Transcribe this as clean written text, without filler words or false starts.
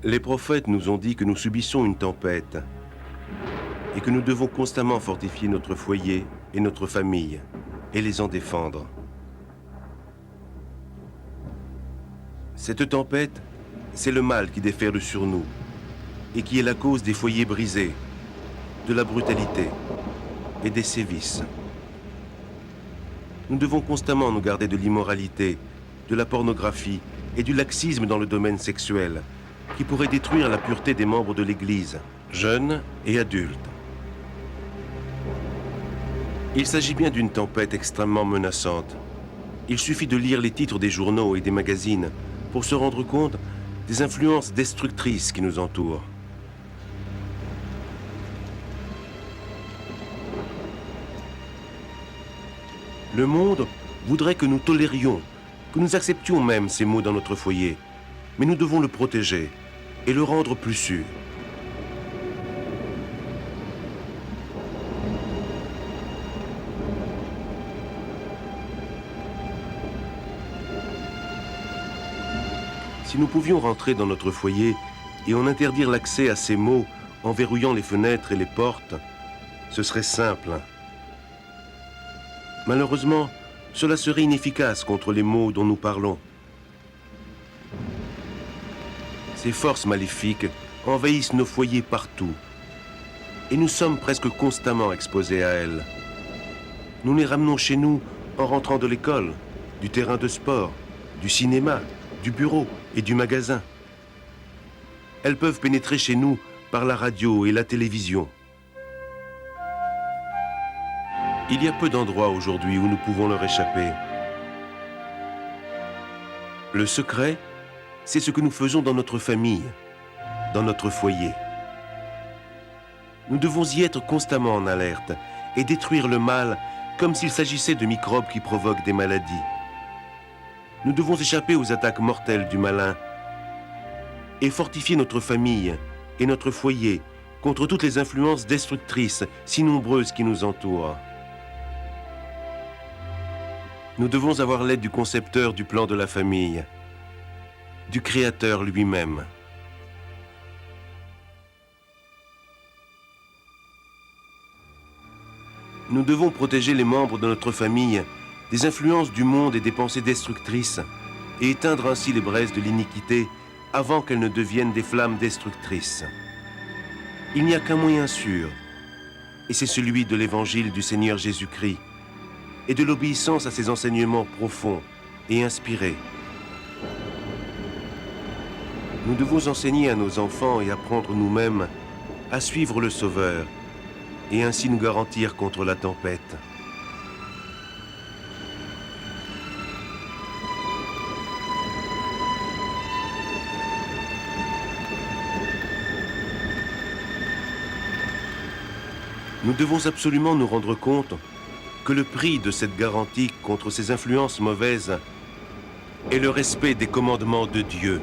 Les prophètes nous ont dit que nous subissons une tempête et que nous devons constamment fortifier notre foyer et notre famille et les en défendre. Cette tempête, c'est le mal qui déferle sur nous et qui est la cause des foyers brisés, de la brutalité et des sévices. Nous devons constamment nous garder de l'immoralité, de la pornographie et du laxisme dans le domaine sexuel, qui pourrait détruire la pureté des membres de l'Église, jeunes et adultes. Il s'agit bien d'une tempête extrêmement menaçante. Il suffit de lire les titres des journaux et des magazines pour se rendre compte des influences destructrices qui nous entourent. Le monde voudrait que nous tolérions, que nous acceptions même ces mots dans notre foyer, mais nous devons le protéger et le rendre plus sûr. Si nous pouvions rentrer dans notre foyer et en interdire l'accès à ces mots en verrouillant les fenêtres et les portes, ce serait simple. Malheureusement, cela serait inefficace contre les maux dont nous parlons. Ces forces maléfiques envahissent nos foyers partout et nous sommes presque constamment exposés à elles. Nous les ramenons chez nous en rentrant de l'école, du terrain de sport, du cinéma, du bureau et du magasin. Elles peuvent pénétrer chez nous par la radio et la télévision. Il y a peu d'endroits aujourd'hui où nous pouvons leur échapper. Le secret, c'est ce que nous faisons dans notre famille, dans notre foyer. Nous devons y être constamment en alerte et détruire le mal comme s'il s'agissait de microbes qui provoquent des maladies. Nous devons échapper aux attaques mortelles du malin et fortifier notre famille et notre foyer contre toutes les influences destructrices si nombreuses qui nous entourent. Nous devons avoir l'aide du concepteur du plan de la famille, du Créateur lui-même. Nous devons protéger les membres de notre famille des influences du monde et des pensées destructrices et éteindre ainsi les braises de l'iniquité avant qu'elles ne deviennent des flammes destructrices. Il n'y a qu'un moyen sûr, et c'est celui de l'évangile du Seigneur Jésus-Christ et de l'obéissance à ses enseignements profonds et inspirés. Nous devons enseigner à nos enfants et apprendre nous-mêmes à suivre le Sauveur et ainsi nous garantir contre la tempête. Nous devons absolument nous rendre compte que le prix de cette garantie contre ces influences mauvaises est le respect des commandements de Dieu.